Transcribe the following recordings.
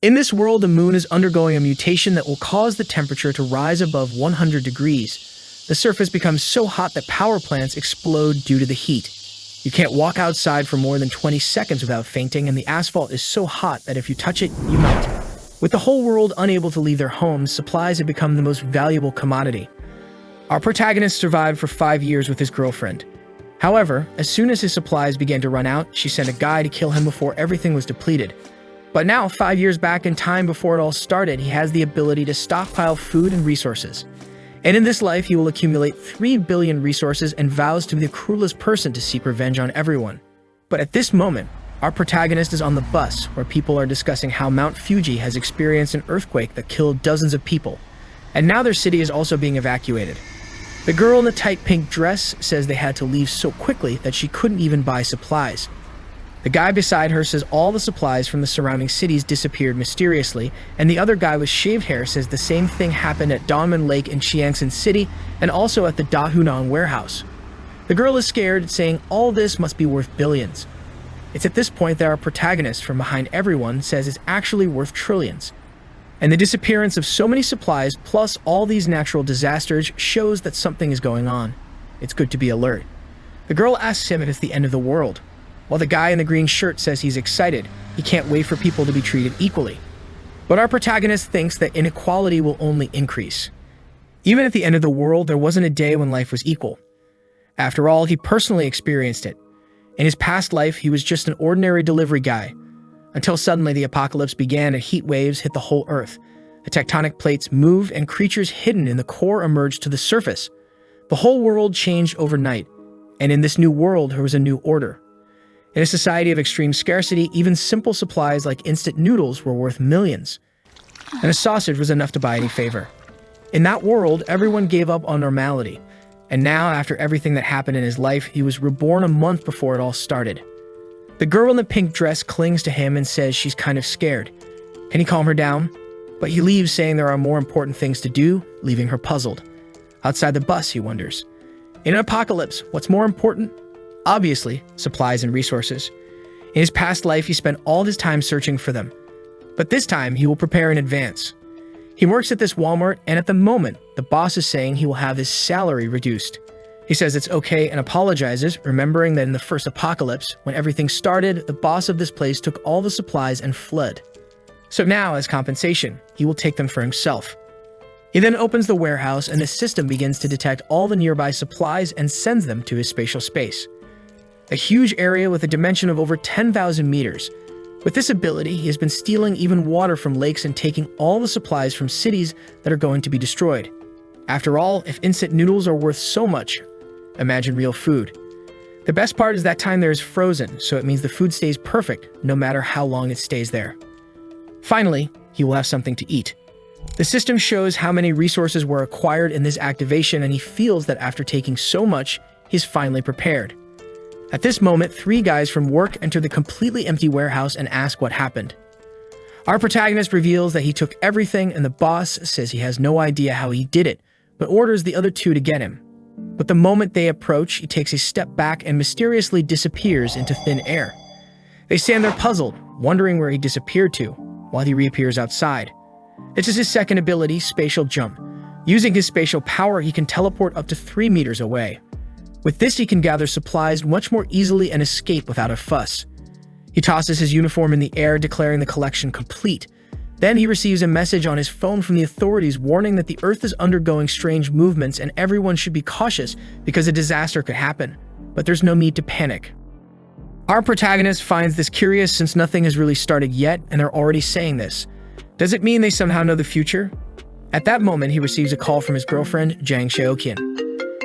In this world, the moon is undergoing a mutation that will cause the temperature to rise above 100 degrees. The surface becomes so hot that power plants explode due to the heat. You can't walk outside for more than 20 seconds without fainting, and the asphalt is so hot that if you touch it, you melt. With the whole world unable to leave their homes, supplies have become the most valuable commodity. Our protagonist survived for 5 years with his girlfriend. However, as soon as his supplies began to run out, she sent a guy to kill him before everything was depleted. But now, 5 years back in time before it all started, he has the ability to stockpile food and resources. And in this life, he will accumulate 3 billion resources and vows to be the cruelest person to seek revenge on everyone. But at this moment, our protagonist is on the bus where people are discussing how Mount Fuji has experienced an earthquake that killed dozens of people, and now their city is also being evacuated. The girl in the tight pink dress says they had to leave so quickly that she couldn't even buy supplies. The guy beside her says all the supplies from the surrounding cities disappeared mysteriously, and the other guy with shaved hair says the same thing happened at Donman Lake in Chiangsaen City and also at the Dahunan warehouse. The girl is scared, saying all this must be worth billions. It's at this point that our protagonist from behind everyone says it's actually worth trillions. And the disappearance of so many supplies plus all these natural disasters shows that something is going on. It's good to be alert. The girl asks him if it's the end of the world, while the guy in the green shirt says he's excited. He can't wait for people to be treated equally. But our protagonist thinks that inequality will only increase. Even at the end of the world, there wasn't a day when life was equal. After all, he personally experienced it. In his past life, he was just an ordinary delivery guy, until suddenly the apocalypse began and heat waves hit the whole Earth. The tectonic plates moved and creatures hidden in the core emerged to the surface. The whole world changed overnight, and in this new world, there was a new order. In a society of extreme scarcity, even simple supplies like instant noodles were worth millions, and a sausage was enough to buy any favor. In that world, everyone gave up on normality. And now, after everything that happened in his life, he was reborn a month before it all started. The girl in the pink dress clings to him and says she's kind of scared. Can he calm her down? But he leaves, saying there are more important things to do, leaving her puzzled. Outside the bus, he wonders. In an apocalypse, what's more important? Obviously, supplies and resources. In his past life, he spent all his time searching for them. But this time, he will prepare in advance. He works at this Walmart, and at the moment, the boss is saying he will have his salary reduced. He says it's okay and apologizes, remembering that in the first apocalypse, when everything started, the boss of this place took all the supplies and fled. So now, as compensation, he will take them for himself. He then opens the warehouse, and the system begins to detect all the nearby supplies and sends them to his spatial space. A huge area with a dimension of over 10,000 meters. With this ability, he has been stealing even water from lakes and taking all the supplies from cities that are going to be destroyed. After all, if instant noodles are worth so much, imagine real food. The best part is that time there is frozen, so it means the food stays perfect no matter how long it stays there. Finally, he will have something to eat. The system shows how many resources were acquired in this activation, and he feels that after taking so much, he's finally prepared. At this moment, 3 guys from work enter the completely empty warehouse and ask what happened. Our protagonist reveals that he took everything, and the boss says he has no idea how he did it, but orders the other 2 to get him. But the moment they approach, he takes a step back and mysteriously disappears into thin air. They stand there puzzled, wondering where he disappeared to, while he reappears outside. This is his second ability, Spatial Jump. Using his spatial power, he can teleport up to 3 meters away. With this, he can gather supplies much more easily and escape without a fuss. He tosses his uniform in the air, declaring the collection complete. Then he receives a message on his phone from the authorities warning that the Earth is undergoing strange movements and everyone should be cautious because a disaster could happen. But there's no need to panic. Our protagonist finds this curious since nothing has really started yet and they're already saying this. Does it mean they somehow know the future? At that moment, he receives a call from his girlfriend, Jang Seokyeon.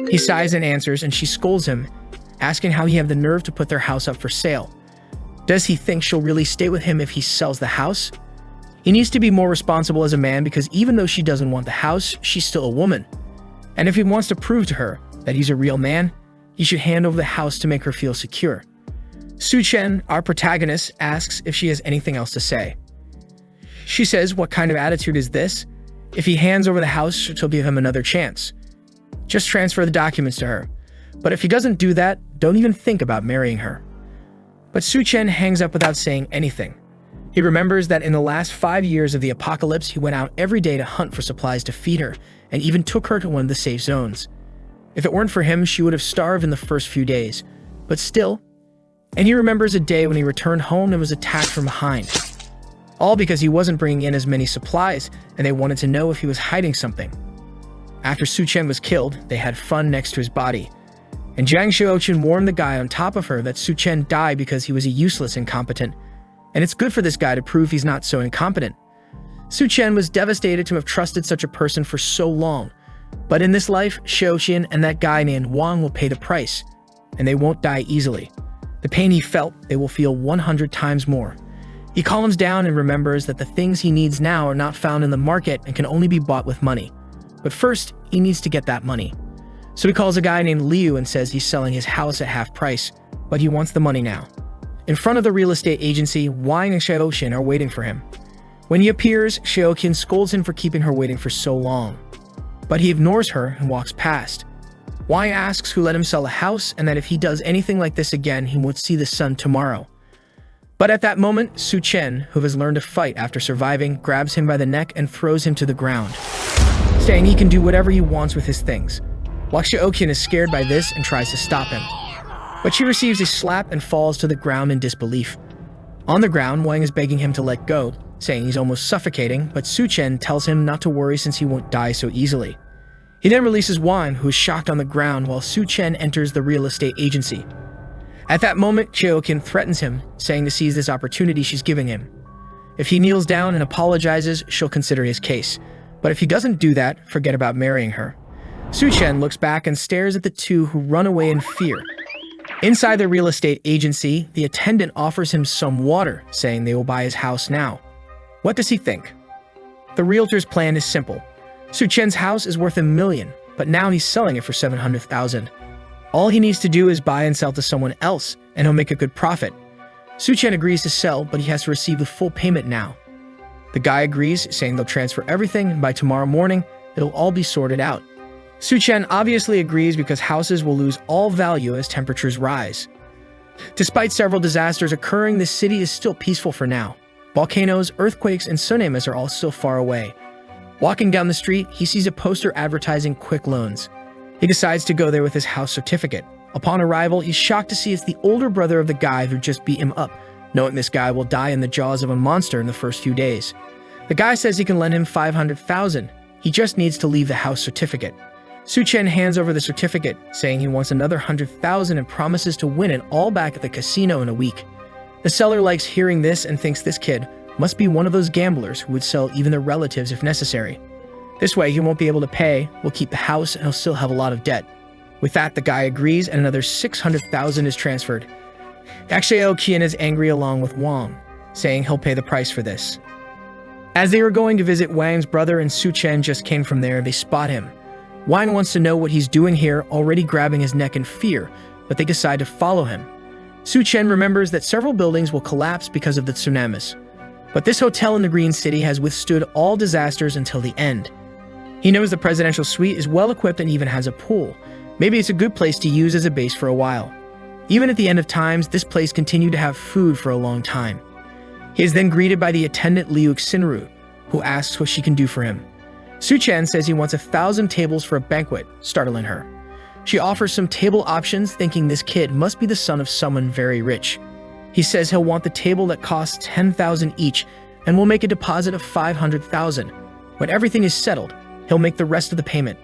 He sighs and answers, and she scolds him, asking how he had the nerve to put their house up for sale. Does he think she'll really stay with him if he sells the house? He needs to be more responsible as a man because even though she doesn't want the house, she's still a woman. And if he wants to prove to her that he's a real man, he should hand over the house to make her feel secure. Su-chen, our protagonist, asks if she has anything else to say. She says, what kind of attitude is this? If he hands over the house, she'll give him another chance. Just transfer the documents to her. But if he doesn't do that, don't even think about marrying her. But Su-chen hangs up without saying anything. He remembers that in the last 5 years of the apocalypse, he went out every day to hunt for supplies to feed her, and even took her to one of the safe zones. If it weren't for him, she would have starved in the first few days. But still. And he remembers a day when he returned home and was attacked from behind. All because he wasn't bringing in as many supplies, and they wanted to know if he was hiding something. After Su Chen was killed, they had fun next to his body. And Jiang Xiaoqun warned the guy on top of her that Su Chen died because he was a useless incompetent. And it's good for this guy to prove he's not so incompetent. Su Chen was devastated to have trusted such a person for so long. But in this life, Xiaoqun and that guy named Wang will pay the price. And they won't die easily. The pain he felt, they will feel 100 times more. He calms down and remembers that the things he needs now are not found in the market and can only be bought with money. But first, he needs to get that money. So he calls a guy named Liu and says he's selling his house at half price, but he wants the money now. In front of the real estate agency, Wang and Xiaoqun are waiting for him. When he appears, Xiaoqun scolds him for keeping her waiting for so long. But he ignores her and walks past. Wang asks who let him sell a house and that if he does anything like this again, he won't see the sun tomorrow. But at that moment, Su Chen, who has learned to fight after surviving, grabs him by the neck and throws him to the ground, saying he can do whatever he wants with his things. While Xiaoqun is scared by this and tries to stop him. But she receives a slap and falls to the ground in disbelief. On the ground, Wang is begging him to let go, saying he's almost suffocating, but Su Chen tells him not to worry since he won't die so easily. He then releases Wang, who is shocked on the ground, while Su Chen enters the real estate agency. At that moment, Xiaoqun threatens him, saying to seize this opportunity she's giving him. If he kneels down and apologizes, she'll consider his case. But if he doesn't do that, forget about marrying her. Su Chen looks back and stares at the two who run away in fear. Inside the real estate agency, the attendant offers him some water, saying they will buy his house now. What does he think? The realtor's plan is simple. Su Chen's house is worth $1 million, but now he's selling it for $700,000. All he needs to do is buy and sell to someone else, and he'll make a good profit. Su Chen agrees to sell, but he has to receive the full payment now. The guy agrees, saying they'll transfer everything, and by tomorrow morning, it'll all be sorted out. Su Chen obviously agrees because houses will lose all value as temperatures rise. Despite several disasters occurring, the city is still peaceful for now. Volcanoes, earthquakes, and tsunamis are all still far away. Walking down the street, he sees a poster advertising quick loans. He decides to go there with his house certificate. Upon arrival, he's shocked to see it's the older brother of the guy who just beat him up, knowing this guy will die in the jaws of a monster in the first few days. The guy says he can lend him $500,000. He just needs to leave the house certificate. Su Chen hands over the certificate, saying he wants another $100,000 and promises to win it all back at the casino in a week. The seller likes hearing this and thinks this kid must be one of those gamblers who would sell even their relatives if necessary. This way, he won't be able to pay, will keep the house, and he'll still have a lot of debt. With that, the guy agrees, and another $600,000 is transferred. Xiaoqun is angry along with Wang, saying he'll pay the price for this. As they were going to visit Wang's brother and Su Chen just came from there, they spot him. Wang wants to know what he's doing here, already grabbing his neck in fear, but they decide to follow him. Su Chen remembers that several buildings will collapse because of the tsunamis. But this hotel in the Green City has withstood all disasters until the end. He knows the presidential suite is well equipped and even has a pool. Maybe it's a good place to use as a base for a while. Even at the end of times, this place continued to have food for a long time. He is then greeted by the attendant Liu Xinru, who asks what she can do for him. Su Chen says he wants 1,000 tables for a banquet, startling her. She offers some table options, thinking this kid must be the son of someone very rich. He says he'll want the table that costs 10,000 each and will make a deposit of 500,000. When everything is settled, he'll make the rest of the payment.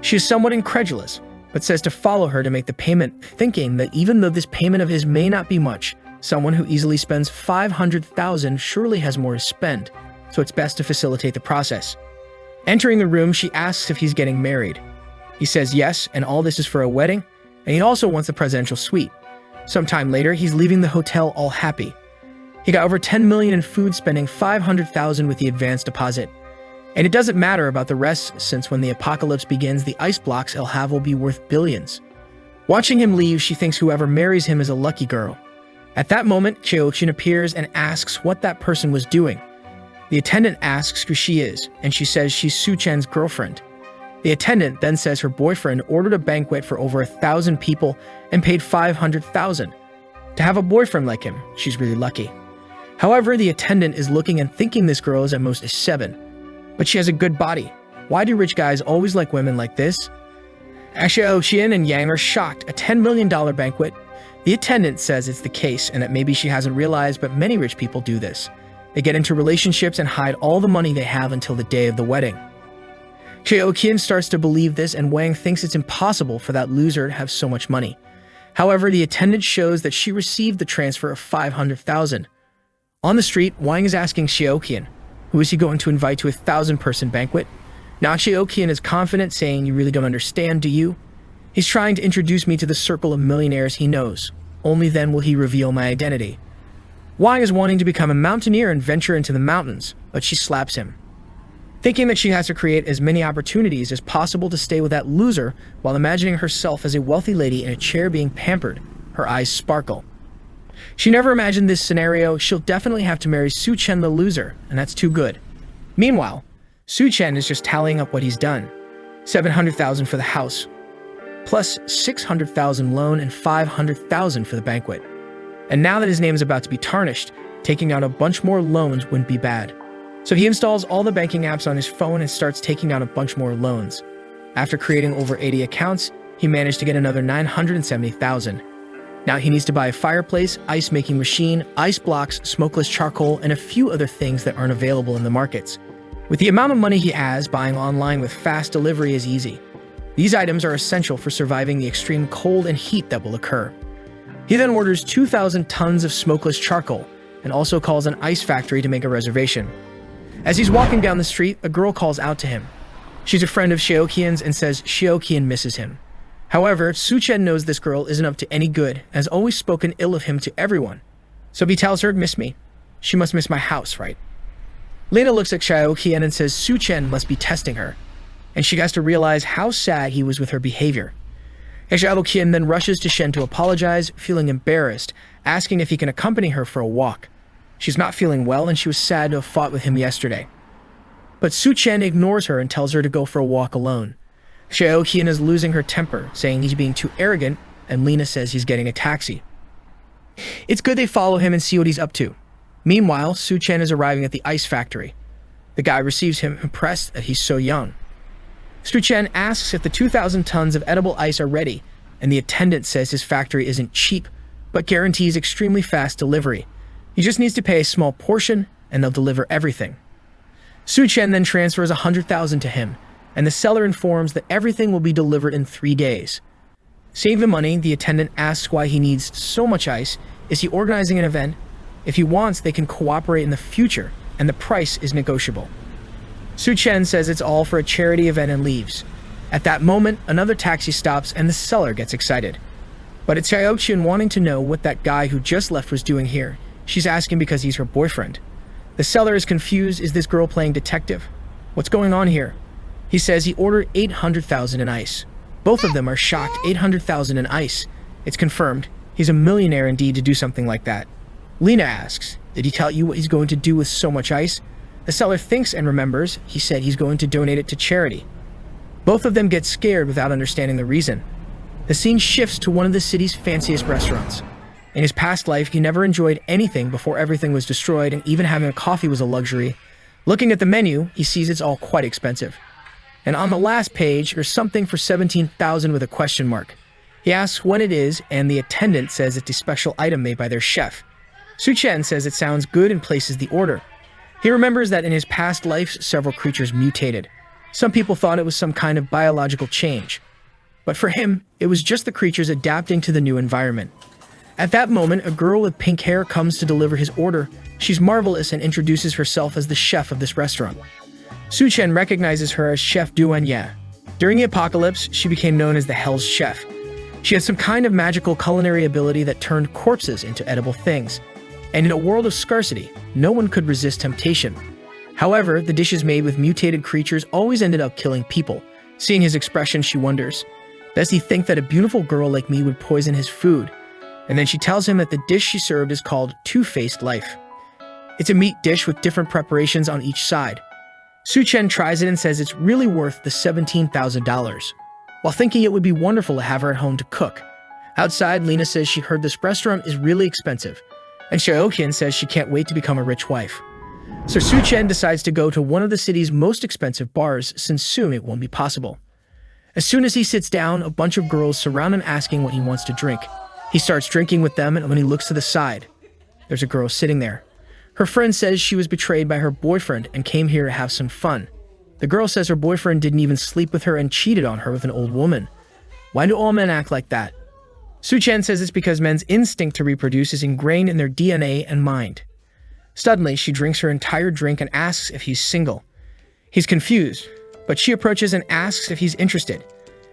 She is somewhat incredulous, but says to follow her to make the payment, thinking that even though this payment of his may not be much, someone who easily spends 500,000 surely has more to spend, so it's best to facilitate the process. Entering the room, she asks if he's getting married. He says yes, and all this is for a wedding, and he also wants the presidential suite. Sometime later, he's leaving the hotel all happy. He got over 10 million in food, spending 500,000 with the advance deposit. And it doesn't matter about the rest, since when the apocalypse begins, the ice blocks he'll have will be worth billions. Watching him leave, she thinks whoever marries him is a lucky girl. At that moment, Xiaoqun appears and asks what that person was doing. The attendant asks who she is, and she says she's Su Chen's girlfriend. The attendant then says her boyfriend ordered a banquet for over 1,000 people and paid 500,000. To have a boyfriend like him, she's really lucky. However, the attendant is looking and thinking this girl is at most a 7. But she has a good body. Why do rich guys always like women like this? Xiaoqian and Yang are shocked. A $10 million banquet? The attendant says it's the case and that maybe she hasn't realized, but many rich people do this. They get into relationships and hide all the money they have until the day of the wedding. Xiaoqian starts to believe this, and Wang thinks it's impossible for that loser to have so much money. However, the attendant shows that she received the transfer of 500,000. On the street, Wang is asking Xiaoqian, who is he going to invite to a 1,000-person banquet? Now Xiaoqian is confident, saying, "You really don't understand, do you? He's trying to introduce me to the circle of millionaires he knows. Only then will he reveal my identity." Wang is wanting to become a mountaineer and venture into the mountains, but she slaps him. Thinking that she has to create as many opportunities as possible to stay with that loser while imagining herself as a wealthy lady in a chair being pampered, her eyes sparkle. She never imagined this scenario. She'll definitely have to marry Su Chen the loser, and that's too good. Meanwhile, Su Chen is just tallying up what he's done. 700,000 for the house, plus 600,000 loan and 500,000 for the banquet. And now that his name is about to be tarnished, taking out a bunch more loans wouldn't be bad. So he installs all the banking apps on his phone and starts taking out a bunch more loans. After creating over 80 accounts, he managed to get another 970,000. Now he needs to buy a fireplace, ice-making machine, ice blocks, smokeless charcoal, and a few other things that aren't available in the markets. With the amount of money he has, buying online with fast delivery is easy. These items are essential for surviving the extreme cold and heat that will occur. He then orders 2,000 tons of smokeless charcoal and also calls an ice factory to make a reservation. As he's walking down the street, a girl calls out to him. She's a friend of Xiaoqian's and says Xiaoqian misses him. However, Su Chen knows this girl isn't up to any good and has always spoken ill of him to everyone. So he tells her, "Miss me. She must miss my house, right?" Lena looks at Xiaoqian and says Su Chen must be testing her, and she has to realize how sad he was with her behavior. Xiaoqian then rushes to Shen to apologize, feeling embarrassed, asking if he can accompany her for a walk. She's not feeling well and she was sad to have fought with him yesterday. But Su Chen ignores her and tells her to go for a walk alone. Xiaoqian is losing her temper, saying he's being too arrogant, and Lena says he's getting a taxi. It's good they follow him and see what he's up to. Meanwhile, Su Chen is arriving at the ice factory. The guy receives him, impressed that he's so young. Su Chen asks if the 2,000 tons of edible ice are ready, and the attendant says his factory isn't cheap, but guarantees extremely fast delivery. He just needs to pay a small portion, and they'll deliver everything. Su Chen then transfers 100,000 to him, and the seller informs that everything will be delivered in 3 days. Seeing the money, the attendant asks why he needs so much ice. Is he organizing an event? If he wants, they can cooperate in the future, and the price is negotiable. Su Chen says it's all for a charity event and leaves. At that moment, another taxi stops and the seller gets excited. But it's Xiaoqian wanting to know what that guy who just left was doing here. She's asking because he's her boyfriend. The seller is confused. Is this girl playing detective? What's going on here? He says he ordered 800,000 in ice. Both of them are shocked. 800,000 in ice. It's confirmed. He's a millionaire indeed to do something like that. Lena asks, did he tell you what he's going to do with so much ice? The seller thinks and remembers. He said he's going to donate it to charity. Both of them get scared without understanding the reason. The scene shifts to one of the city's fanciest restaurants. In his past life, he never enjoyed anything before everything was destroyed, and even having a coffee was a luxury. Looking at the menu, he sees it's all quite expensive. And on the last page, there's something for 17,000 with a question mark. He asks when it is, and the attendant says it's a special item made by their chef. Su Chen says it sounds good and places the order. He remembers that in his past lives, several creatures mutated. Some people thought it was some kind of biological change. But for him, it was just the creatures adapting to the new environment. At that moment, a girl with pink hair comes to deliver his order. She's marvelous and introduces herself as the chef of this restaurant. Su Chen recognizes her as Chef Duanya. During the apocalypse, she became known as the Hell's Chef. She had some kind of magical culinary ability that turned corpses into edible things. And in a world of scarcity, no one could resist temptation. However, the dishes made with mutated creatures always ended up killing people. Seeing his expression, she wonders, does he think that a beautiful girl like me would poison his food? And then she tells him that the dish she served is called Two-Faced Life. It's a meat dish with different preparations on each side. Su Chen tries it and says it's really worth the $17,000, while thinking it would be wonderful to have her at home to cook. Outside, Lena says she heard this restaurant is really expensive, and Xiaoqian says she can't wait to become a rich wife. So Su Chen decides to go to one of the city's most expensive bars, since soon it won't be possible. As soon as he sits down, a bunch of girls surround him asking what he wants to drink. He starts drinking with them, and when he looks to the side, there's a girl sitting there. Her friend says she was betrayed by her boyfriend and came here to have some fun. The girl says her boyfriend didn't even sleep with her and cheated on her with an old woman. Why do all men act like that? Su Chen says it's because men's instinct to reproduce is ingrained in their DNA and mind. Suddenly, she drinks her entire drink and asks if he's single. He's confused, but she approaches and asks if he's interested.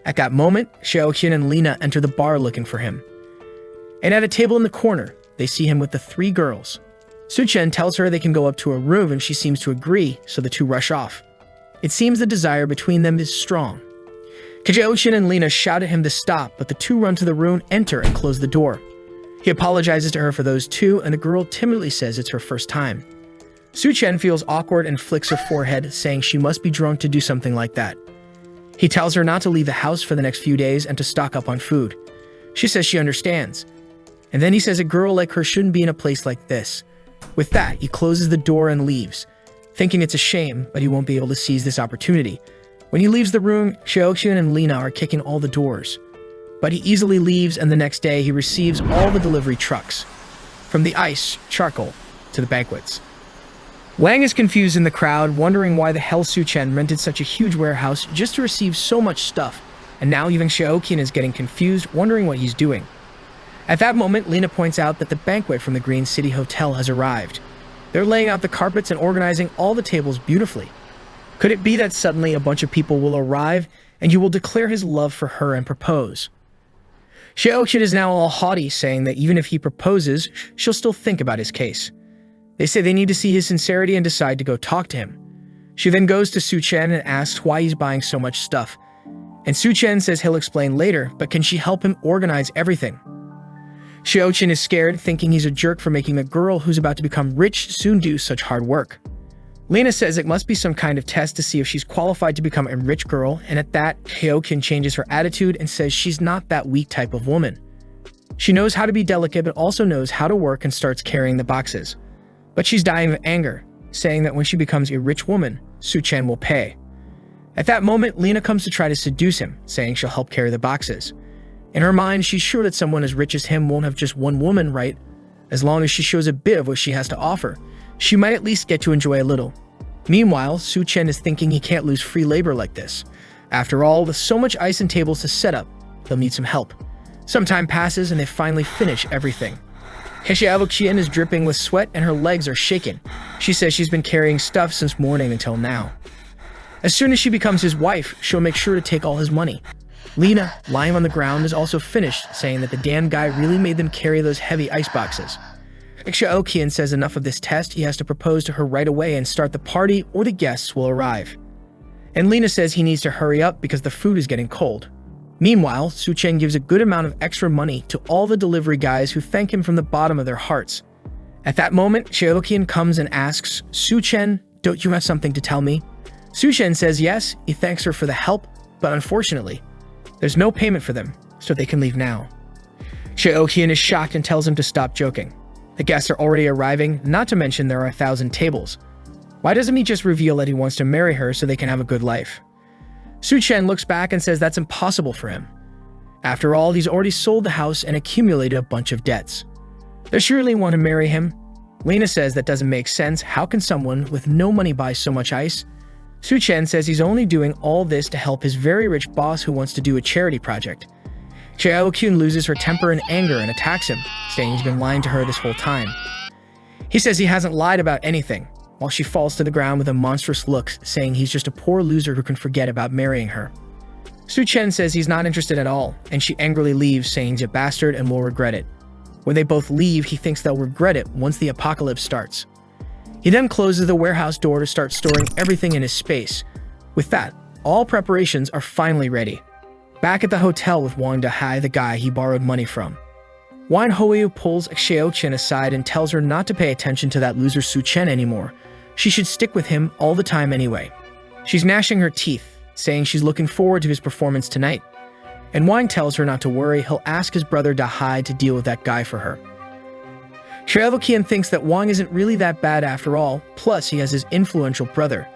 At that moment, Xiaoqian and Lina enter the bar looking for him. And at a table in the corner, they see him with the 3 girls. Su Chen tells her they can go up to a room and she seems to agree, so the 2 rush off. It seems the desire between them is strong. Xiaoqian and Lina shout at him to stop, but the 2 run to the room, enter, and close the door. He apologizes to her for those 2, and the girl timidly says it's her first time. Su Chen feels awkward and flicks her forehead, saying she must be drunk to do something like that. He tells her not to leave the house for the next few days and to stock up on food. She says she understands. And then he says a girl like her shouldn't be in a place like this. With that, he closes the door and leaves, thinking it's a shame, but he won't be able to seize this opportunity. When he leaves the room, Xiaoqian and Lina are kicking all the doors. But he easily leaves, and the next day he receives all the delivery trucks, from the ice, charcoal, to the banquets. Wang is confused in the crowd, wondering why the hell Su Chen rented such a huge warehouse just to receive so much stuff, and now even Xiaoqian is getting confused, wondering what he's doing. At that moment, Lina points out that the banquet from the Green City Hotel has arrived. They're laying out the carpets and organizing all the tables beautifully. Could it be that suddenly a bunch of people will arrive, and you will declare his love for her and propose? Xiaoqian is now all haughty, saying that even if he proposes, she'll still think about his case. They say they need to see his sincerity and decide to go talk to him. She then goes to Su Chen and asks why he's buying so much stuff. And Su Chen says he'll explain later, but can she help him organize everything? Xiaoqian is scared, thinking he's a jerk for making the girl who's about to become rich soon do such hard work. Lina says it must be some kind of test to see if she's qualified to become a rich girl, and at that, Xiaoqian changes her attitude and says she's not that weak type of woman. She knows how to be delicate but also knows how to work and starts carrying the boxes. But she's dying of anger, saying that when she becomes a rich woman, Su Chen will pay. At that moment, Lina comes to try to seduce him, saying she'll help carry the boxes. In her mind, she's sure that someone as rich as him won't have just one woman, right? As long as she shows a bit of what she has to offer, she might at least get to enjoy a little. Meanwhile, Su Chen is thinking he can't lose free labor like this. After all, with so much ice and tables to set up, he'll need some help. Some time passes and they finally finish everything. Xiaoqian is dripping with sweat and her legs are shaking. She says she's been carrying stuff since morning until now. As soon as she becomes his wife, she'll make sure to take all his money. Lina, lying on the ground, is also finished, saying that the damn guy really made them carry those heavy ice boxes. Xiaoqian says enough of this test, he has to propose to her right away and start the party or the guests will arrive. And Lina says he needs to hurry up because the food is getting cold. Meanwhile, Su Chen gives a good amount of extra money to all the delivery guys who thank him from the bottom of their hearts. At that moment, Xiaoqian comes and asks, Su Chen, don't you have something to tell me? Su Chen says yes, he thanks her for the help, but unfortunately, there's no payment for them, so they can leave now. Xiaoqian is shocked and tells him to stop joking. The guests are already arriving, not to mention there are 1,000 tables. Why doesn't he just reveal that he wants to marry her so they can have a good life? Su Chen looks back and says that's impossible for him. After all, he's already sold the house and accumulated a bunch of debts. They surely want to marry him. Lina says that doesn't make sense. How can someone with no money buy so much ice? Su Chen says he's only doing all this to help his very rich boss who wants to do a charity project. Xiaoqian loses her temper and anger and attacks him, saying he's been lying to her this whole time. He says he hasn't lied about anything, while she falls to the ground with a monstrous look, saying he's just a poor loser who can forget about marrying her. Su Chen says he's not interested at all, and she angrily leaves, saying he's a bastard and will regret it. When they both leave, he thinks they'll regret it once the apocalypse starts. He then closes the warehouse door to start storing everything in his space. With that, all preparations are finally ready. Back at the hotel with Wang DeHy, the guy he borrowed money from. Wan Hoyu pulls Xiaoqian aside and tells her not to pay attention to that loser Su Chen anymore. She should stick with him all the time anyway. She's gnashing her teeth, saying she's looking forward to his performance tonight. And Wang tells her not to worry, he'll ask his brother DeHy to deal with that guy for her. Qian thinks that Wang isn't really that bad after all, plus he has his influential brother.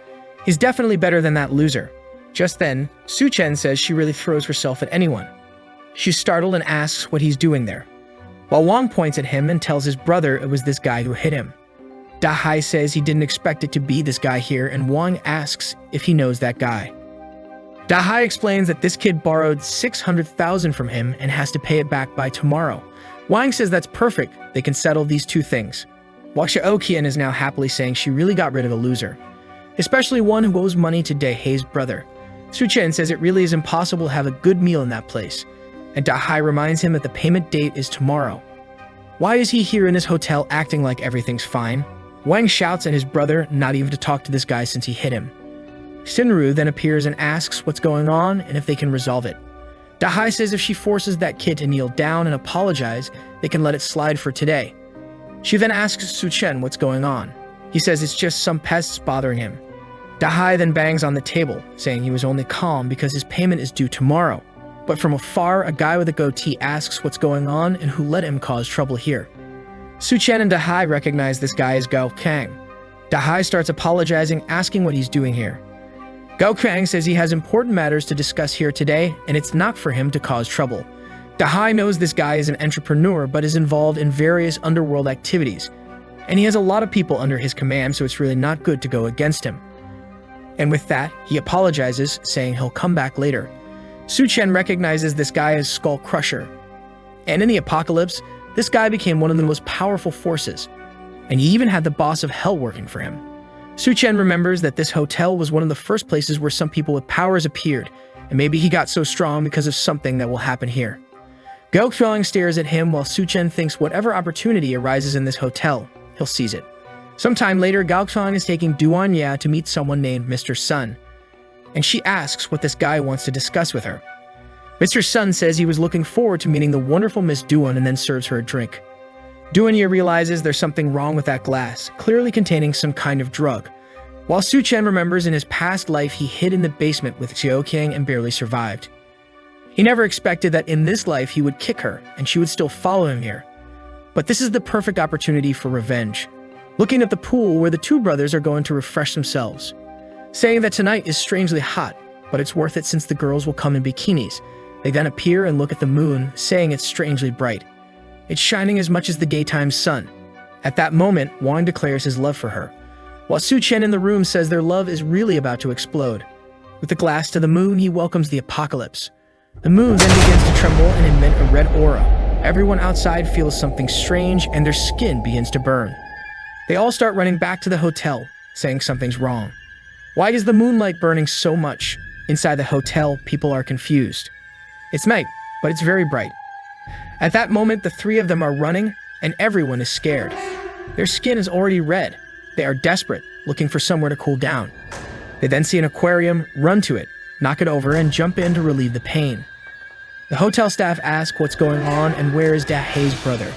He's definitely better than that loser. Just then, Su Chen says she really throws herself at anyone. She's startled and asks what he's doing there, while Wang points at him and tells his brother it was this guy who hit him. DEHYDRATED says he didn't expect it to be this guy here, and Wang asks if he knows that guy. DEHYDRATED explains that this kid borrowed 600,000 from him and has to pay it back by tomorrow. Wang says that's perfect, they can settle these two things. While Qian is now happily saying she really got rid of a loser, especially one who owes money to DEHYDRATED's brother. Su Chen says it really is impossible to have a good meal in that place, and DEHYDRATED reminds him that the payment date is tomorrow. Why is he here in this hotel acting like everything's fine? Wang shouts at his brother not even to talk to this guy since he hit him. Sinru then appears and asks what's going on and if they can resolve it. DEHYDRATED says if she forces that kid to kneel down and apologize, they can let it slide for today. She then asks Su Chen what's going on. He says it's just some pests bothering him. DEHYDRATED then bangs on the table, saying he was only calm because his payment is due tomorrow. But from afar, a guy with a goatee asks what's going on and who let him cause trouble here. Su Chen and DEHYDRATED recognize this guy as Gao Kang. DEHYDRATED starts apologizing, asking what he's doing here. Gao Kang says he has important matters to discuss here today, and it's not for him to cause trouble. DEHYDRATED knows this guy is an entrepreneur but is involved in various underworld activities, and he has a lot of people under his command, so it's really not good to go against him. And with that, he apologizes, saying he'll come back later. Su Chen recognizes this guy as Skull Crusher. And in the apocalypse, this guy became one of the most powerful forces, and he even had the boss of Hell working for him. Su Chen remembers that this hotel was one of the first places where some people with powers appeared, and maybe he got so strong because of something that will happen here. Gao Qiang stares at him while Su Chen thinks whatever opportunity arises in this hotel, he'll seize it. Sometime later, Gao Qiang is taking Duan Ya to meet someone named Mr. Sun, and she asks what this guy wants to discuss with her. Mr. Sun says he was looking forward to meeting the wonderful Miss Duan and then serves her a drink. Duan Ye realizes there's something wrong with that glass, clearly containing some kind of drug. While Su Chen remembers in his past life he hid in the basement with Xiao King and barely survived. He never expected that in this life he would kick her and she would still follow him here. But this is the perfect opportunity for revenge. Looking at the pool where the two brothers are going to refresh themselves, saying that tonight is strangely hot, but it's worth it since the girls will come in bikinis. They then appear and look at the moon, saying it's strangely bright. It's shining as much as the daytime sun. At that moment, Wang declares his love for her, while Su Chen in the room says their love is really about to explode. With the glass to the moon, he welcomes the apocalypse. The moon then begins to tremble and emit a red aura. Everyone outside feels something strange and their skin begins to burn. They all start running back to the hotel, saying something's wrong. Why is the moonlight burning so much? Inside the hotel, people are confused. It's night, but it's very bright. At that moment, the three of them are running, and everyone is scared. Their skin is already red. They are desperate, looking for somewhere to cool down. They then see an aquarium, run to it, knock it over, and jump in to relieve the pain. The hotel staff ask what's going on and where is DEHYDRATED's brother.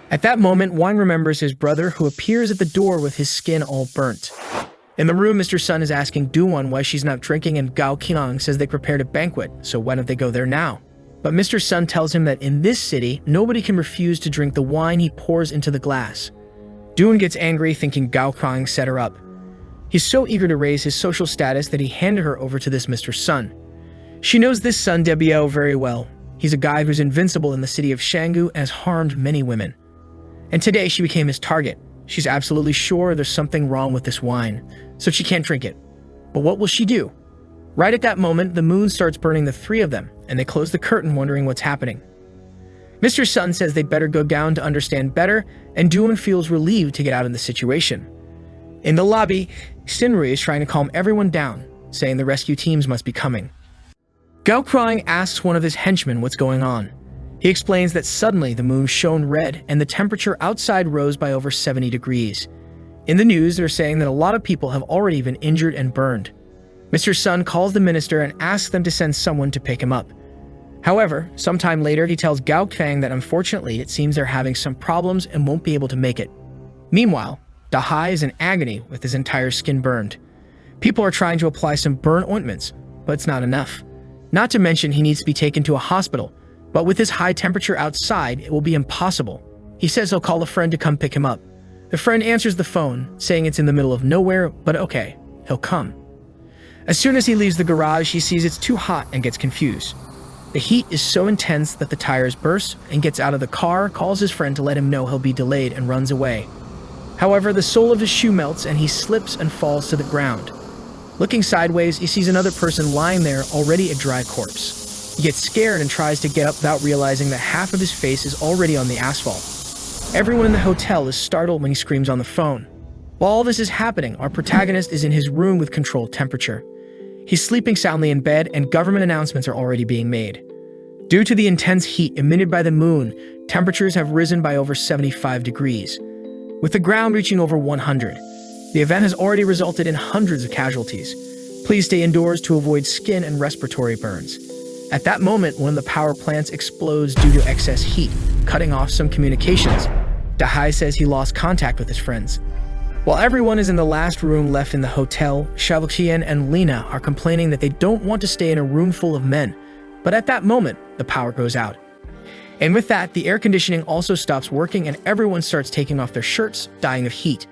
At that moment, Wang remembers his brother who appears at the door with his skin all burnt. In the room, Mr. Sun is asking Duan why she's not drinking, and Gao Qiang says they prepared a banquet, so why don't they go there now? But Mr. Sun tells him that in this city, nobody can refuse to drink the wine he pours into the glass. Duan gets angry, thinking Gao Qiang set her up. He's so eager to raise his social status that he handed her over to this Mr. Sun. She knows this Sun Debiao very well. He's a guy who's invincible in the city of Shanggu and has harmed many women. And today she became his target. She's absolutely sure there's something wrong with this wine, so she can't drink it. But what will she do? Right at that moment, the moon starts burning the three of them, and they close the curtain wondering what's happening. Mr. Sun says they'd better go down to understand better, and Duan feels relieved to get out of the situation. In the lobby, Sinru is trying to calm everyone down, saying the rescue teams must be coming. Gao Qiang asks one of his henchmen what's going on. He explains that suddenly the moon shone red and the temperature outside rose by over 70 degrees. In the news, they're saying that a lot of people have already been injured and burned. Mr. Sun calls the minister and asks them to send someone to pick him up. However, sometime later, he tells Gao Qiang that unfortunately it seems they're having some problems and won't be able to make it. Meanwhile, DEHYDRATED is in agony with his entire skin burned. People are trying to apply some burn ointments, but it's not enough. Not to mention he needs to be taken to a hospital, but with his high temperature outside, it will be impossible. He says he'll call a friend to come pick him up. The friend answers the phone, saying it's in the middle of nowhere, but okay, he'll come. As soon as he leaves the garage, he sees it's too hot and gets confused. The heat is so intense that the tires burst, and gets out of the car, calls his friend to let him know he'll be delayed, and runs away. However, the sole of his shoe melts and he slips and falls to the ground. Looking sideways, he sees another person lying there, already a dry corpse. He gets scared and tries to get up without realizing that half of his face is already on the asphalt. Everyone in the hotel is startled when he screams on the phone. While all this is happening, our protagonist is in his room with controlled temperature. He's sleeping soundly in bed, and government announcements are already being made. Due to the intense heat emitted by the moon, temperatures have risen by over 75 degrees, with the ground reaching over 100. The event has already resulted in hundreds of casualties. Please stay indoors to avoid skin and respiratory burns. At that moment, one of the power plants explodes due to excess heat, cutting off some communications. DEHYDRATED says he lost contact with his friends. While everyone is in the last room left in the hotel, Shaoqian and Lena are complaining that they don't want to stay in a room full of men. But at that moment, the power goes out. And with that, the air conditioning also stops working and everyone starts taking off their shirts, dying of heat.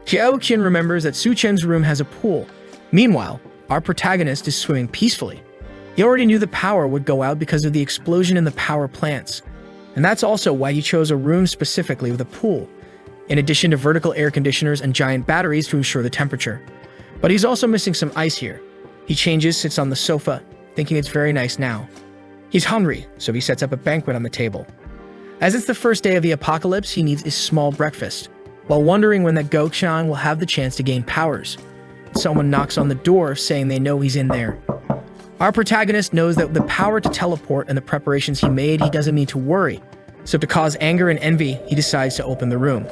Shaoqian remembers that Su-chen's room has a pool. Meanwhile, our protagonist is swimming peacefully. He already knew the power would go out because of the explosion in the power plants. And that's also why he chose a room specifically with a pool, in addition to vertical air conditioners and giant batteries to ensure the temperature. But he's also missing some ice here. He changes, sits on the sofa, thinking it's very nice now. He's hungry, so he sets up a banquet on the table. As it's the first day of the apocalypse, he needs a small breakfast, while wondering when that Go-chan will have the chance to gain powers. Someone knocks on the door, saying they know he's in there. Our protagonist knows that with the power to teleport and the preparations he made, he doesn't need to worry. So to cause anger and envy, he decides to open the room.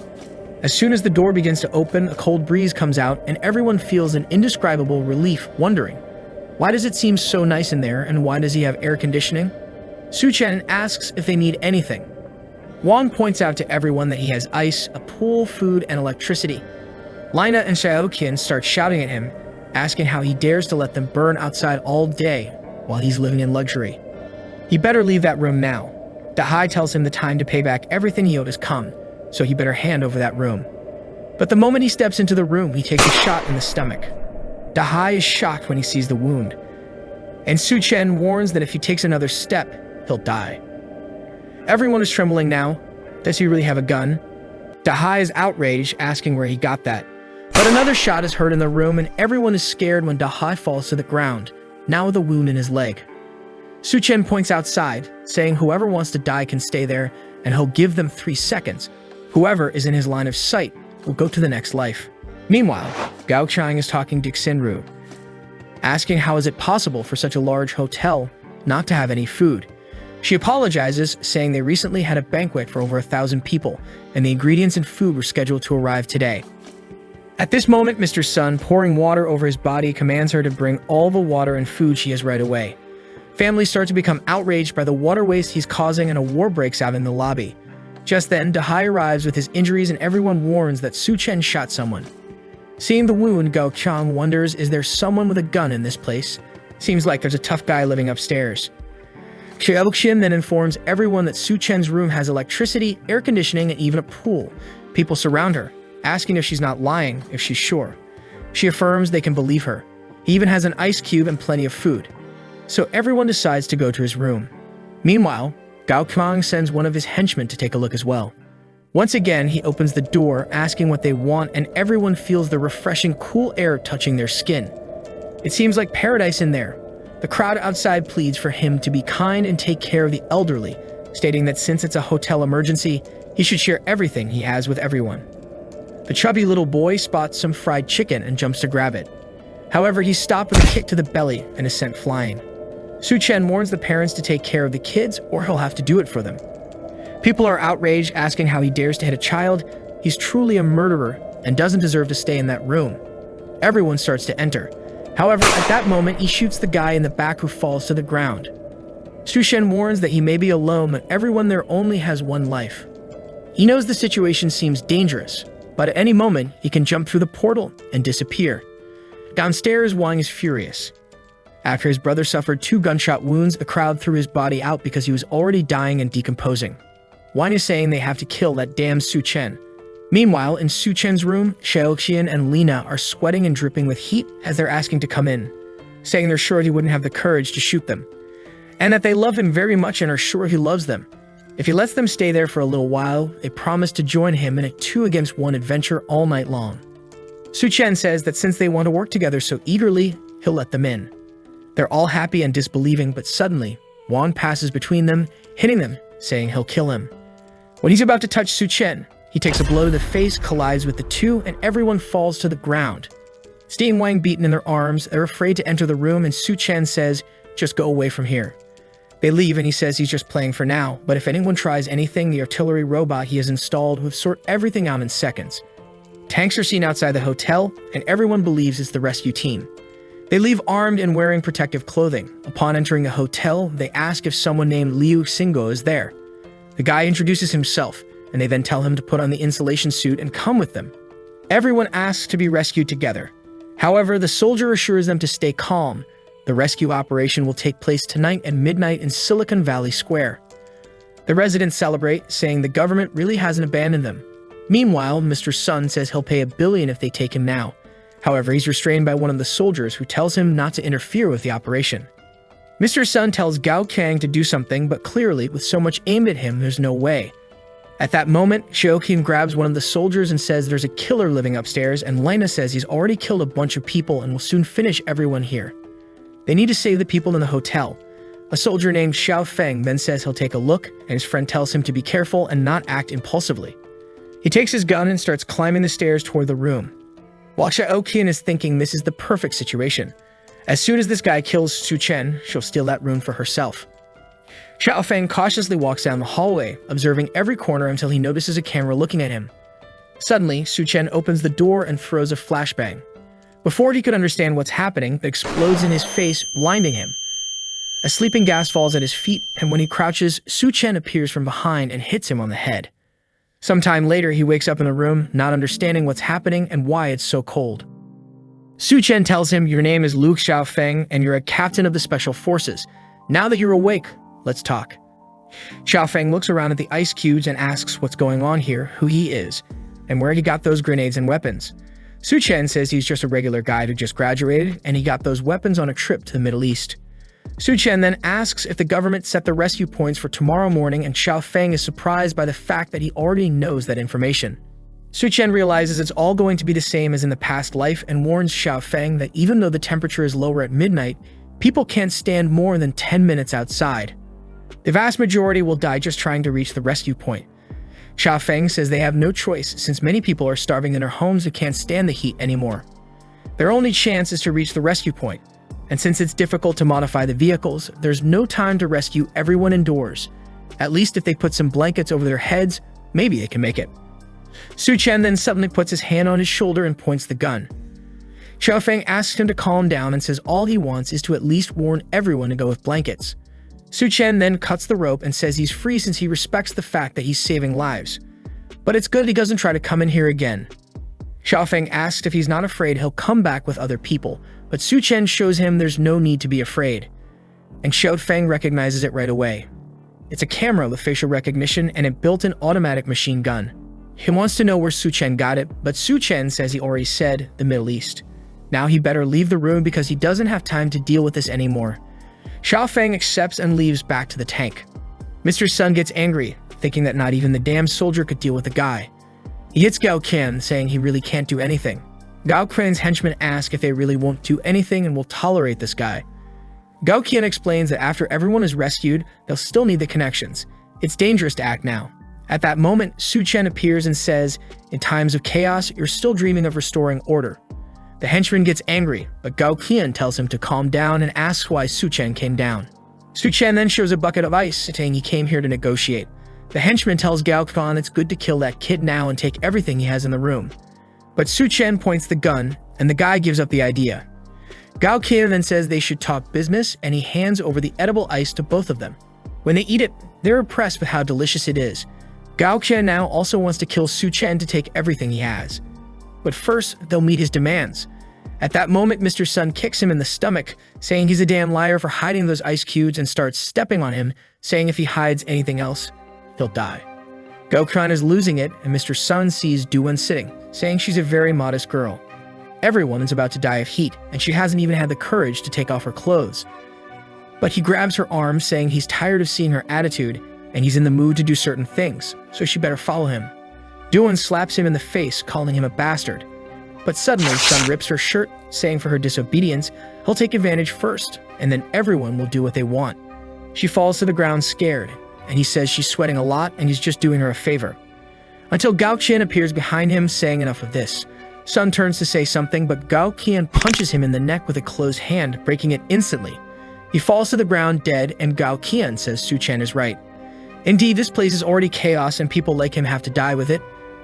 As soon as the door begins to open, a cold breeze comes out and everyone feels an indescribable relief, wondering, why does it seem so nice in there and why does he have air conditioning? Su-chen asks if they need anything. Wang points out to everyone that he has ice, a pool, food, and electricity. Lina and Shaoqian start shouting at him, asking how he dares to let them burn outside all day while he's living in luxury. He better leave that room now. DEHYDRATED tells him the time to pay back everything he owed has come, so he better hand over that room. But the moment he steps into the room, he takes a shot in the stomach. DEHYDRATED is shocked when he sees the wound, and Su-chen warns that if he takes another step, he'll die. Everyone is trembling now. Does he really have a gun? DEHYDRATED is outraged, asking where he got that. But another shot is heard in the room, and everyone is scared when DEHYDRATED falls to the ground, now with a wound in his leg. Su-chen points outside, saying whoever wants to die can stay there, and he'll give them 3 seconds. Whoever is in his line of sight will go to the next life. Meanwhile, Gao Chang is talking to Xinru, asking how is it possible for such a large hotel not to have any food. She apologizes, saying they recently had a banquet for over 1,000 people, and the ingredients and food were scheduled to arrive today. At this moment, Mr. Sun, pouring water over his body, commands her to bring all the water and food she has right away. Families start to become outraged by the water waste he's causing, and a war breaks out in the lobby. Just then, DEHYDRATED arrives with his injuries, and everyone warns that Su-chen shot someone. Seeing the wound, Gao Chang wonders, is there someone with a gun in this place? Seems like there's a tough guy living upstairs. Shaoqian then informs everyone that Su-chen's room has electricity, air conditioning, and even a pool. People surround her, asking if she's not lying, if she's sure. She affirms they can believe her. He even has an ice cube and plenty of food. So everyone decides to go to his room. Meanwhile, Gao Chang sends one of his henchmen to take a look as well. Once again, he opens the door, asking what they want, and everyone feels the refreshing cool air touching their skin. It seems like paradise in there. The crowd outside pleads for him to be kind and take care of the elderly, stating that since it's a hotel emergency, he should share everything he has with everyone. The chubby little boy spots some fried chicken and jumps to grab it. However, he's stopped with a kick to the belly and is sent flying. Su-chen warns the parents to take care of the kids or he'll have to do it for them. People are outraged, asking how he dares to hit a child. He's truly a murderer and doesn't deserve to stay in that room. Everyone starts to enter. However, at that moment, he shoots the guy in the back who falls to the ground. Su-chen warns that he may be alone, but everyone there only has one life. He knows the situation seems dangerous, but at any moment, he can jump through the portal and disappear. Downstairs, Wang is furious. After his brother suffered 2 gunshot wounds, the crowd threw his body out because he was already dying and decomposing. Wine is saying they have to kill that damn Su Chen. Meanwhile, in Su Chen's room, Xiaoqian and Lina are sweating and dripping with heat as they're asking to come in, saying they're sure he wouldn't have the courage to shoot them, and that they love him very much and are sure he loves them. If he lets them stay there for a little while, they promise to join him in a 2-against-1 adventure all night long. Su Chen says that since they want to work together so eagerly, he'll let them in. They're all happy and disbelieving, but suddenly, Wan passes between them, hitting them, saying he'll kill him. When he's about to touch Su Chen, he takes a blow to the face, collides with the two, and everyone falls to the ground. Seeing Wang beaten in their arms, they're afraid to enter the room, and Su Chen says, "Just go away from here." They leave, and he says he's just playing for now, but if anyone tries anything, the artillery robot he has installed will sort everything out in seconds. Tanks are seen outside the hotel, and everyone believes it's the rescue team. They leave armed and wearing protective clothing. Upon entering the hotel, they ask if someone named Liu Xingo is there. The guy introduces himself, and they then tell him to put on the insulation suit and come with them. Everyone asks to be rescued together. However, the soldier assures them to stay calm. The rescue operation will take place tonight at midnight in Silicon Valley Square. The residents celebrate, saying the government really hasn't abandoned them. Meanwhile, Mr. Sun says he'll pay $1 billion if they take him now. However, he's restrained by one of the soldiers who tells him not to interfere with the operation. Mr. Sun tells Gao Kang to do something, but clearly, with so much aimed at him, there's no way. At that moment, Xiaoqin grabs one of the soldiers and says there's a killer living upstairs, and Lina says he's already killed a bunch of people and will soon finish everyone here. They need to save the people in the hotel. A soldier named Xiao Feng then says he'll take a look, and his friend tells him to be careful and not act impulsively. He takes his gun and starts climbing the stairs toward the room. While Xiaoqian is thinking this is the perfect situation. As soon as this guy kills Su Chen, she'll steal that room for herself. Xiao Feng cautiously walks down the hallway, observing every corner until he notices a camera looking at him. Suddenly, Su Chen opens the door and throws a flashbang. Before he could understand what's happening, it explodes in his face, blinding him. A sleeping gas falls at his feet, and when he crouches, Su Chen appears from behind and hits him on the head. Sometime later, he wakes up in the room, not understanding what's happening and why it's so cold. Su Chen tells him, "Your name is Luke Xiaofeng, and you're a captain of the Special Forces. Now that you're awake, let's talk." Xiaofeng looks around at the ice cubes and asks what's going on here, who he is, and where he got those grenades and weapons. Su Chen says he's just a regular guy who just graduated, and he got those weapons on a trip to the Middle East. Su Chen then asks if the government set the rescue points for tomorrow morning, and Xiaofeng is surprised by the fact that he already knows that information. Su Chen realizes it's all going to be the same as in the past life and warns Xiaofeng that even though the temperature is lower at midnight, people can't stand more than 10 minutes outside. The vast majority will die just trying to reach the rescue point. Xiaofeng says they have no choice since many people are starving in their homes and can't stand the heat anymore. Their only chance is to reach the rescue point. And since it's difficult to modify the vehicles, there's no time to rescue everyone indoors. At least if they put some blankets over their heads, maybe they can make it. Su Chen then suddenly puts his hand on his shoulder and points the gun. Xiaofeng asks him to calm down and says all he wants is to at least warn everyone to go with blankets. Su Chen then cuts the rope and says he's free since he respects the fact that he's saving lives. But it's good he doesn't try to come in here again. Xiaofeng asks if he's not afraid he'll come back with other people, but Su Chen shows him there's no need to be afraid. And Xiaofeng recognizes it right away. It's a camera with facial recognition and a built-in automatic machine gun. He wants to know where Su Chen got it, but Su Chen says he already said the Middle East. Now he better leave the room because he doesn't have time to deal with this anymore. Xiaofeng accepts and leaves back to the tank. Mr. Sun gets angry, thinking that not even the damn soldier could deal with the guy. He hits Gao Qian, saying he really can't do anything. Gao Qian's henchmen ask if they really won't do anything and will tolerate this guy. Gao Qian explains that after everyone is rescued, they'll still need the connections. It's dangerous to act now. At that moment, Su Chen appears and says, "In times of chaos, you're still dreaming of restoring order." The henchman gets angry, but Gao Qian tells him to calm down and asks why Su Chen came down. Su Chen then shows a bucket of ice, saying he came here to negotiate. The henchman tells Gao Qian it's good to kill that kid now and take everything he has in the room. But Su Chen points the gun, and the guy gives up the idea. Gao Qian then says they should talk business, and he hands over the edible ice to both of them. When they eat it, they're impressed with how delicious it is. Gao Qian now also wants to kill Su Chen to take everything he has. But first, they'll meet his demands. At that moment, Mr. Sun kicks him in the stomach, saying he's a damn liar for hiding those ice cubes and starts stepping on him, saying if he hides anything else, he'll die. Gao-kun is losing it, and Mr. Sun sees Do-won sitting, saying she's a very modest girl. Everyone is about to die of heat, and she hasn't even had the courage to take off her clothes. But he grabs her arm, saying he's tired of seeing her attitude, and he's in the mood to do certain things, so she better follow him. Do-won slaps him in the face, calling him a bastard. But suddenly, Sun rips her shirt, saying for her disobedience, he'll take advantage first, and then everyone will do what they want. She falls to the ground scared, and he says she's sweating a lot and he's just doing her a favor. Until Gao-qian appears behind him, saying enough of this. Sun turns to say something, but Gao-qian punches him in the neck with a closed hand, breaking it instantly. He falls to the ground dead, and Gao-qian says Su-chen is right. Indeed, this place is already chaos and people like him have to die with it,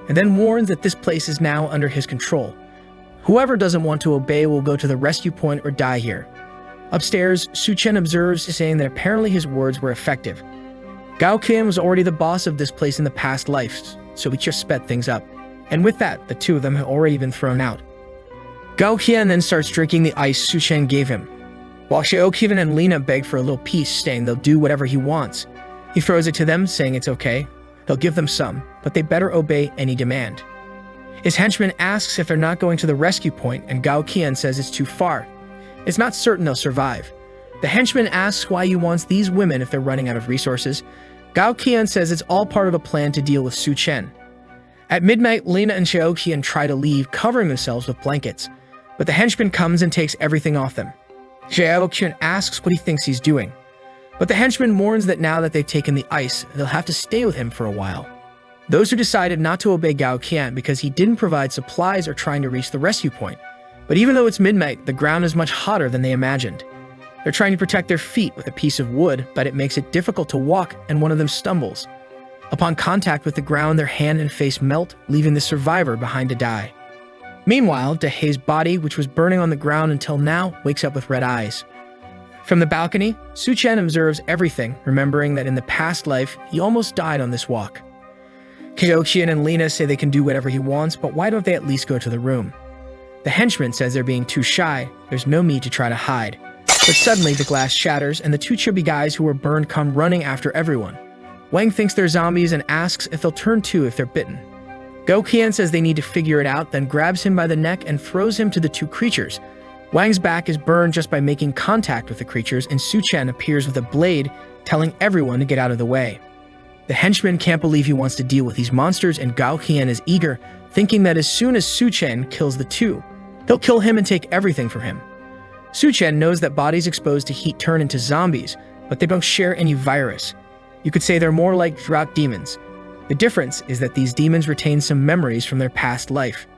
and then warns that this place is now under his control. Whoever doesn't want to obey will go to the rescue point or die here. Upstairs, Su-chen observes, saying that apparently his words were effective. Gao-qian was already the boss of this place in the past lives, so he just sped things up. And with that, the two of them had already been thrown out. Gao-qian then starts drinking the ice Su-chen gave him, while Xiaoqian and Lina beg for a little peace, saying they'll do whatever he wants. He throws it to them, saying it's okay. He'll give them some, but they better obey any demand. His henchman asks if they're not going to the rescue point, and Gao-qian says it's too far. It's not certain they'll survive. The henchman asks why he wants these women if they're running out of resources. Gao-qian says it's all part of a plan to deal with Su-chen. At midnight, Lina and Xiaoqian try to leave, covering themselves with blankets, but the henchman comes and takes everything off them. Xiaoqian asks what he thinks he's doing, but the henchman warns that now that they've taken the ice, they'll have to stay with him for a while. Those who decided not to obey Gao-qian because he didn't provide supplies are trying to reach the rescue point. But even though it's midnight, the ground is much hotter than they imagined. They're trying to protect their feet with a piece of wood, but it makes it difficult to walk, and one of them stumbles. Upon contact with the ground, their hand and face melt, leaving the survivor behind to die. Meanwhile, DEHY's body, which was burning on the ground until now, wakes up with red eyes. From the balcony, Su-chen observes everything, remembering that in the past life, he almost died on this walk. Xiaoqian and Lina say they can do whatever he wants, but why don't they at least go to the room? The henchman says they're being too shy, there's no need to try to hide. But suddenly the glass shatters, and the two chubby guys who were burned come running after everyone. Wang thinks they're zombies and asks if they'll turn too if they're bitten. Gao-qian says they need to figure it out, then grabs him by the neck and throws him to the two creatures. Wang's back is burned just by making contact with the creatures, and Su-chen appears with a blade, telling everyone to get out of the way. The henchman can't believe he wants to deal with these monsters, and Gao-qian is eager, thinking that as soon as Su-chen kills the two, he'll kill him and take everything from him. Su-chen knows that bodies exposed to heat turn into zombies, but they don't share any virus. You could say they're more like drought demons. The difference is that these demons retain some memories from their past life.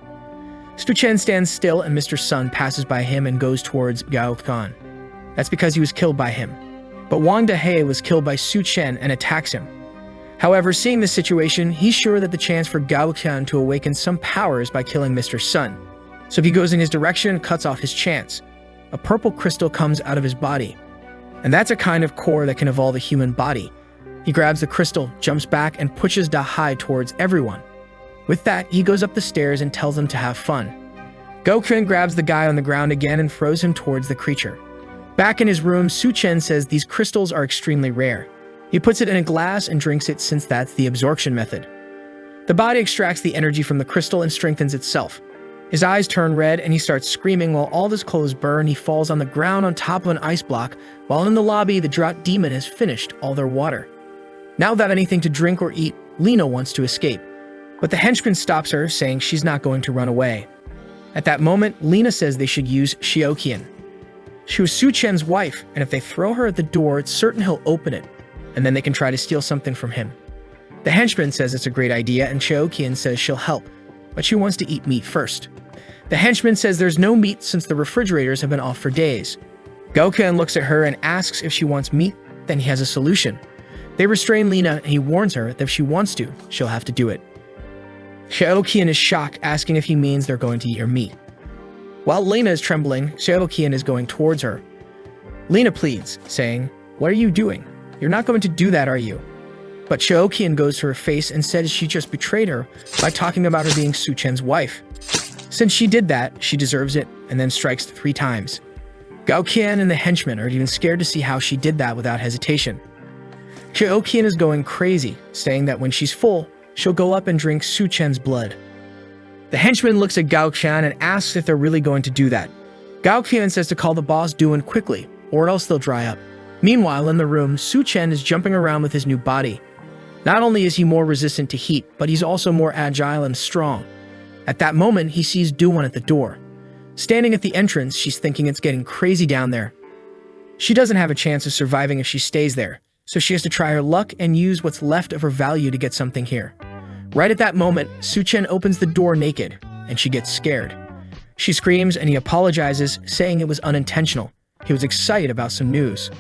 Su-chen stands still, and Mr. Sun passes by him and goes towards Gao-qian. That's because he was killed by him. But Wang DEHY was killed by Su-chen and attacks him. However, seeing this situation, he's sure that the chance for Gao-qian to awaken some powers by killing Mr. Sun. So he goes in his direction and cuts off his chance. A purple crystal comes out of his body. And that's a kind of core that can evolve a human body. He grabs the crystal, jumps back, and pushes DEHY towards everyone. With that, he goes up the stairs and tells them to have fun. Gao-qian grabs the guy on the ground again and throws him towards the creature. Back in his room, Su-chen says these crystals are extremely rare. He puts it in a glass and drinks it since that's the absorption method. The body extracts the energy from the crystal and strengthens itself. His eyes turn red and he starts screaming while all his clothes burn. He falls on the ground on top of an ice block, while in the lobby, the drought demon has finished all their water. Now without anything to drink or eat, Lina wants to escape. But the henchman stops her, saying she's not going to run away. At that moment, Lina says they should use Xiaoqian. She was Su-chen's wife, and if they throw her at the door, it's certain he'll open it, and then they can try to steal something from him. The henchman says it's a great idea, and Xiaoqian says she'll help, but she wants to eat meat first. The henchman says there's no meat since the refrigerators have been off for days. Gao-qian looks at her and asks if she wants meat, then he has a solution. They restrain Lina, and he warns her that if she wants to, she'll have to do it. Xiaoqian is shocked, asking if he means they're going to eat her meat. While Lina is trembling, Xiaoqian is going towards her. Lina pleads, saying, "What are you doing? You're not going to do that, are you?" But Xiaoqian goes to her face and says she just betrayed her by talking about her being Su-chen's wife. Since she did that, she deserves it, and then strikes 3 times. Gao-qian and the henchman are even scared to see how she did that without hesitation. Xiaoqian is going crazy, saying that when she's full, she'll go up and drink Su Chen's blood. The henchman looks at Gao Qian and asks if they're really going to do that. Gao Qian says to call the boss Duan quickly, or else they'll dry up. Meanwhile, in the room, Su Chen is jumping around with his new body. Not only is he more resistant to heat, but he's also more agile and strong. At that moment, he sees Duan at the door. Standing at the entrance, she's thinking it's getting crazy down there. She doesn't have a chance of surviving if she stays there, so she has to try her luck and use what's left of her value to get something here. Right at that moment, Su Chen opens the door naked, and she gets scared. She screams and he apologizes, saying it was unintentional. He was excited about some news.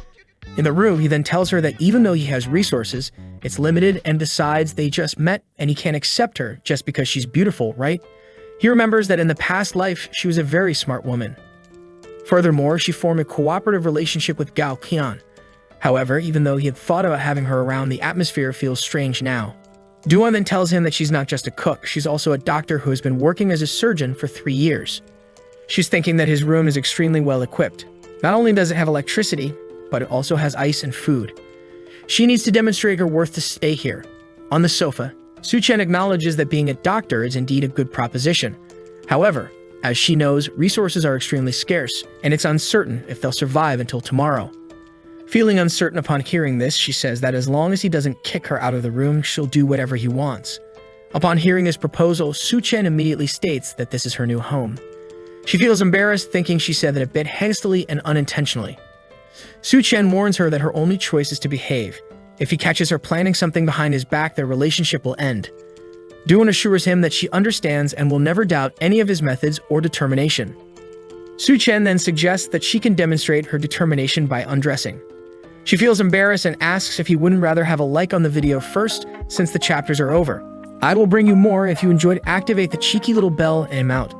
In the room, he then tells her that even though he has resources, it's limited and decides they just met and he can't accept her just because she's beautiful, right? He remembers that in the past life, she was a very smart woman. Furthermore, she formed a cooperative relationship with Gao Qian. However, even though he had thought about having her around, the atmosphere feels strange now. Duan then tells him that she's not just a cook, she's also a doctor who has been working as a surgeon for 3 years. She's thinking that his room is extremely well equipped. Not only does it have electricity, but it also has ice and food. She needs to demonstrate her worth to stay here. On the sofa, Su Chen acknowledges that being a doctor is indeed a good proposition. However, as she knows, resources are extremely scarce, and it's uncertain if they'll survive until tomorrow. Feeling uncertain upon hearing this, she says that as long as he doesn't kick her out of the room, she'll do whatever he wants. Upon hearing his proposal, Su Chen immediately states that this is her new home. She feels embarrassed, thinking she said that a bit hastily and unintentionally. Su Chen warns her that her only choice is to behave. If he catches her planning something behind his back, their relationship will end. Duan assures him that she understands and will never doubt any of his methods or determination. Su Chen then suggests that she can demonstrate her determination by undressing. She feels embarrassed and asks if he wouldn't rather have a like on the video first, since the chapters are over. I will bring you more. If you enjoyed, activate the cheeky little bell and I'm out.